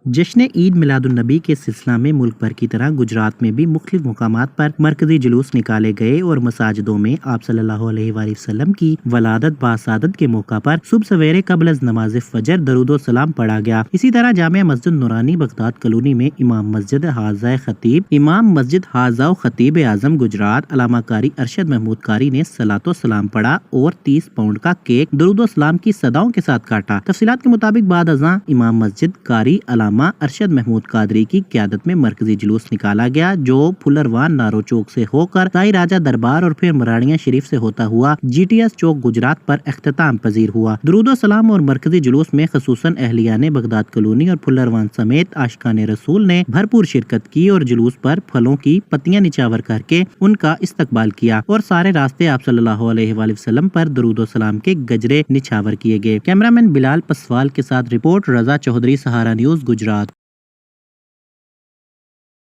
جشن عید میلاد النبی کے سلسلہ میں ملک بھر کی طرح گجرات میں بھی مختلف مقامات پر مرکزی جلوس نکالے گئے اور مساجدوں میں آپ صلی اللہ علیہ وآلہ وسلم کی ولادت باسعادت کے موقع پر صبح سویرے قبل از نماز فجر درود و سلام پڑھا گیا۔ اسی طرح جامع مسجد نورانی بغداد کالونی میں امام مسجد حاضہ خطیب اعظم گجرات علامہ قاری ارشد محمود قاری نے صلاۃ و سلام پڑھا اور 30 پاؤنڈ کا کیک درود و سلام کی صداؤں کے ساتھ کاٹا۔ تفصیلات کے مطابق بعد ازاں امام مسجد قاری علامہ ارشد محمود قادری کی قیادت میں مرکزی جلوس نکالا گیا، جو پھلروان نارو چوک سے ہو کر سائی راجہ دربار اور پھر مراڑیاں شریف سے ہوتا ہوا GTS چوک گجرات پر اختتام پذیر ہوا۔ درود و سلام اور مرکزی جلوس میں خصوصاً اہلیان بغداد کالونی اور پھلروان سمیت عاشقان رسول نے بھرپور شرکت کی اور جلوس پر پھلوں کی پتیاں نچاور کر کے ان کا استقبال کیا اور سارے راستے آپ صلی اللہ علیہ وآلہ وسلم پر درود و سلام کے گجرے نچاور کیے گئے۔ کیمرہ مین بلال پسوال کے ساتھ رپورٹ رضا چودھری، سہارا نیوز، گجرات۔